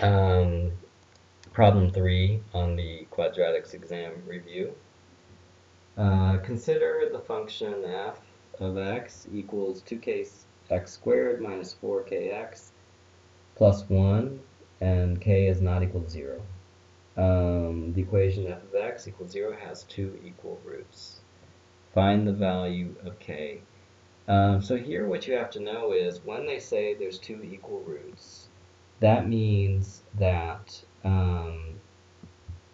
Um, Problem 3 on the quadratics exam review. Consider the function f of x equals 2k x squared minus 4kx plus 1, and k is not equal to 0. The equation f of x equals 0 has two equal roots. Find the value of k. So here what you have to know is when they say there's two equal roots, that means that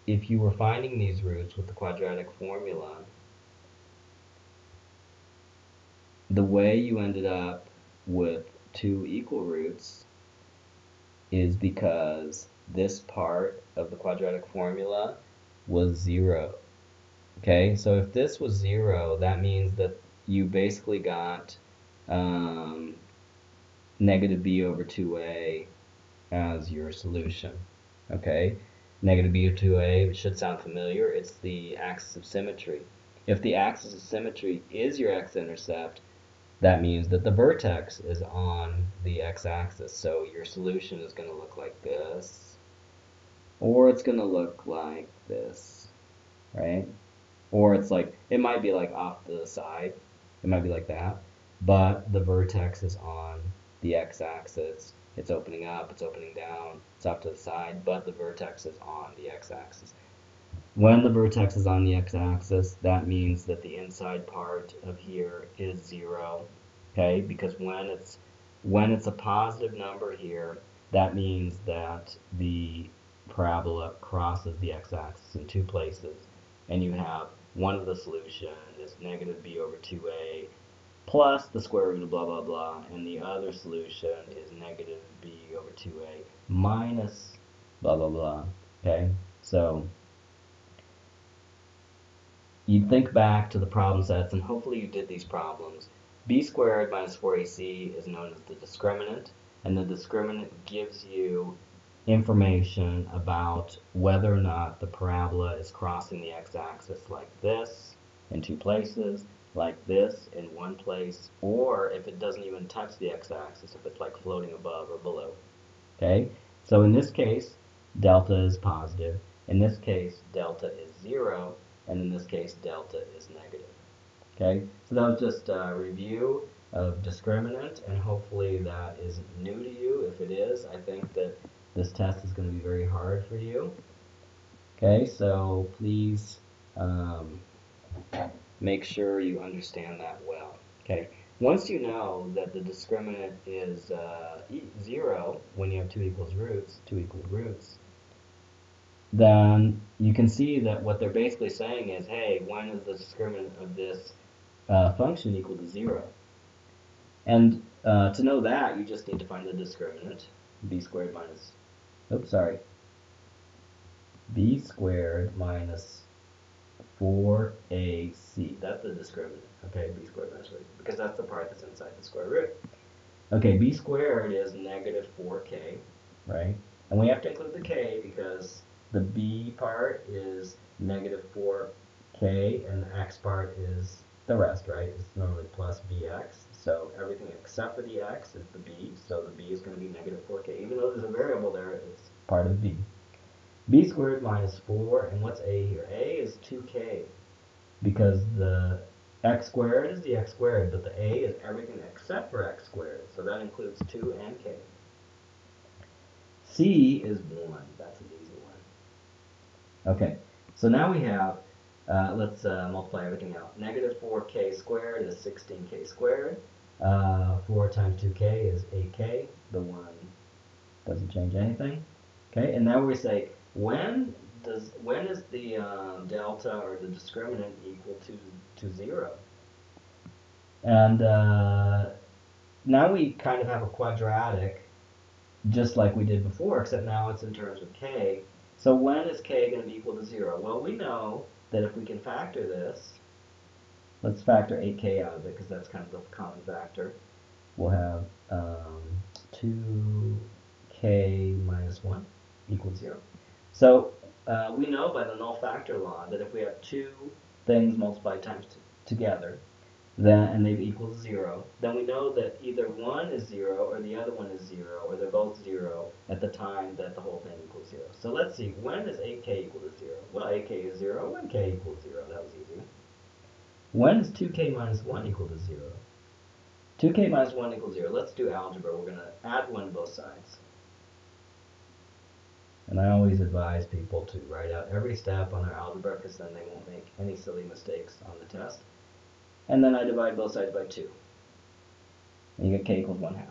if you were finding these roots with the quadratic formula, the way you ended up with two equal roots is because this part of the quadratic formula was 0. Okay, so if this was 0, that means that you basically got negative b over 2a as your solution. Okay, negative b over 2a should sound familiar. It's the axis of symmetry. If the axis of symmetry is your x-intercept, that means that the vertex is on the x-axis. So your solution is going to look like this, or it's going to look like this, right? Or it's like, it might be like off to the side. It might be like that. But the vertex is on the x-axis. It's opening up, it's opening down, it's off to the side, but the vertex is on the x-axis. When the vertex is on the x-axis, that means that the inside part of here is 0. Okay, because when it's a positive number here, that means that the parabola crosses the x-axis in two places, and you have one of the solution is negative b over 2a plus the square root of blah blah blah, and the other solution is negative b over 2a minus blah blah blah. Okay, so you think back to the problem sets, and hopefully you did these problems. B squared minus 4ac is known as the discriminant, and the discriminant gives you information about whether or not the parabola is crossing the x-axis like this in two places, like this in one place, or if it doesn't even touch the x-axis, if it's like floating above or below. Okay, so in this case, delta is positive. In this case, delta is 0, and in this case, delta is negative. Okay, so that was just a review of discriminant, and hopefully that isn't new to you. If it is, I think that this test is going to be very hard for you. Okay, so please make sure you understand that well. Okay, once you know that the discriminant is 0 when you have two equal roots, then you can see that what they're basically saying is, hey, when is the discriminant of this function equal to 0? And to know that, you just need to find the discriminant, b squared minus, b squared minus 4ac. That's the discriminant, okay, b squared minus 4ac, because that's the part that's inside the square root. Okay, b squared is negative 4k, right? And we have to include the k because the b part is negative 4k, and the x part is the rest, right? It's normally plus bx, so everything except for the x is the b, so the b is going to be negative 4k. Even though there's a variable there, it's part of b. B squared minus 4, and what's a here? A is 2k, because the x squared is the x squared, but the a is everything except for x squared, so that includes 2 and k. C is 1, that's an easy one. Okay, so now we have, let's multiply everything out. Negative 4k squared is 16k squared. 4 times 2k is 8k. The 1 doesn't change anything. Okay, and now we say, when is the delta or the discriminant equal to 0? And now we kind of have a quadratic, just like we did before, except now it's in terms of k. So when is k going to be equal to 0? Well, we know that if we can factor this, let's factor 8k out of it because that's kind of the common factor. We'll have 2k minus 1 equals 0. So we know by the null factor law that if we have two things multiplied times together, then, and they equal 0, then we know that either one is 0 or the other one is 0, or they're both 0 at the time that the whole thing equals 0. So let's see, when is 8k equal to 0? Well, 8k is 0 when k equals 0. That was easy. When is 2k minus 1 equal to 0? 2k minus 1 equals 0. Let's do algebra. We're going to add 1 to both sides. And I always advise people to write out every step on their algebra because then they won't make any silly mistakes on the test. And then I divide both sides by 2. And you get k equals 1/2.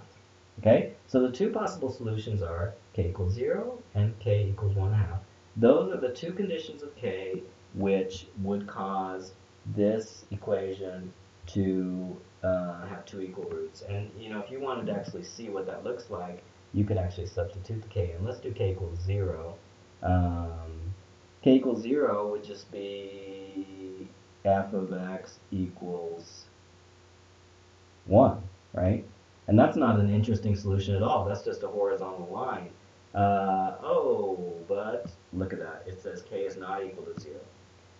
Okay? So the two possible solutions are k equals 0 and k equals 1/2. Those are the two conditions of k which would cause this equation to have two equal roots. And you know, if you wanted to actually see what that looks like, you could actually substitute the k in. Let's do k equals 0. K equals 0 would just be f of x equals 1, right? And that's not an interesting solution at all. That's just a horizontal line. But look at that. It says k is not equal to 0.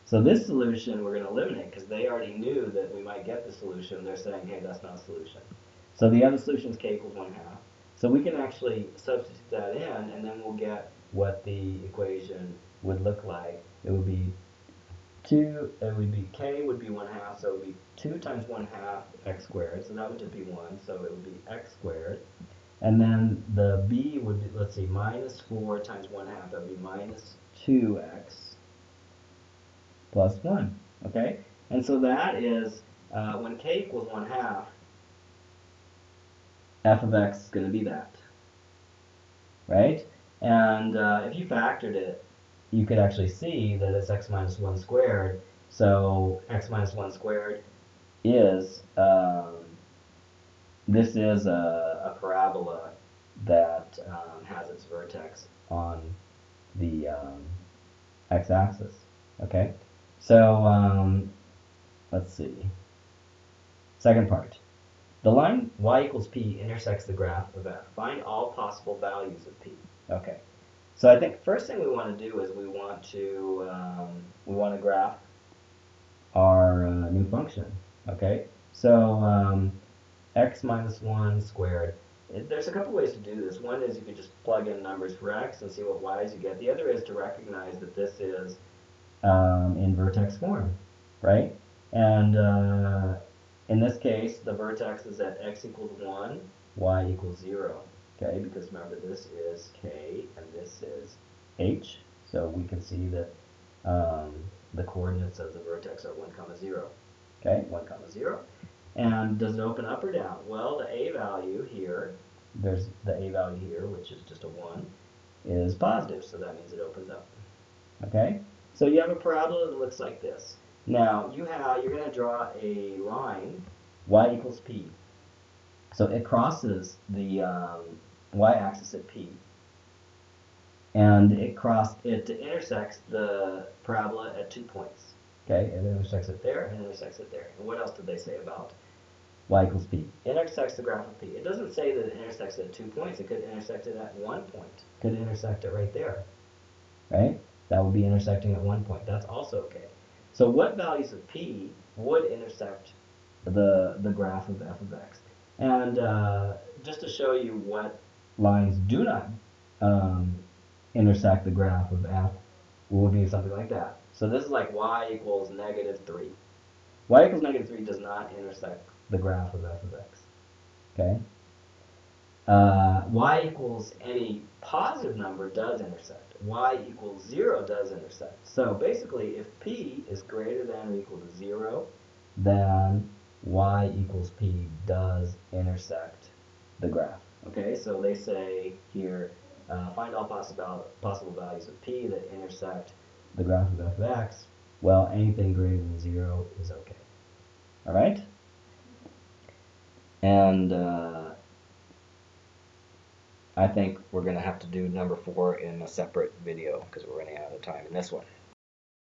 So this solution we're going to eliminate because they already knew that we might get the solution. They're saying, hey, that's not a solution. So the other solution is k equals 1/2. So we can actually substitute that in, and then we'll get what the equation would look like. It would be k would be 1/2, so it would be 2 times 1/2 x squared. So that would just be 1, so it would be x squared. And then the b would be, let's see, minus 4 times 1/2. That would be minus 2x plus 1. Okay? And so that is, when k equals 1/2, f of x is going to be that. Right? And if you factored it, you could actually see that it's x minus 1 squared. So x minus 1 squared is, this is a parabola that has its vertex on the x-axis. Okay? So let's see. Second part. The line y equals p intersects the graph of f. Find all possible values of p. Okay. So I think first thing we want to do is we want to graph our new function. Okay. So x minus 1 squared. There's a couple ways to do this. One is you could just plug in numbers for x and see what y's you get. The other is to recognize that this is in vertex form, right? And in this case, the vertex is at x equals 1, y equals 0. Okay, because remember this is k and this is h, so we can see that the coordinates of the vertex are 1, 0. Okay, 1, 0. And does it open up or down? Well, the a value here, there's the a value here, which is just a 1, is positive, so that means it opens up. Okay, so you have a parabola that looks like this. Now, you're going to draw a line, y equals p. So it crosses the y-axis at p. And it intersects the parabola at 2 points. Okay, it intersects it there and intersects it there. And what else did they say about y equals p? It intersects the graph of p. It doesn't say that it intersects it at 2 points. It could intersect it at 1 point. It could intersect it right there. Right? That would be intersecting at 1 point. That's also okay. So what values of p would intersect the graph of f of x? And just to show you what lines do not intersect the graph of f, we'll do something like that. So this is like y equals -3. Y equals -3 does not intersect the graph of f of x. Okay? Y equals any positive number does intersect. Y equals 0 does intersect. So basically, if p is greater than or equal to 0, then y equals p does intersect the graph. Okay, so they say here, find all possible values of p that intersect the graph of f of x. Well, anything greater than 0 is okay. All right? And I think we're going to have to do number 4 in a separate video because we're running out of time in this one.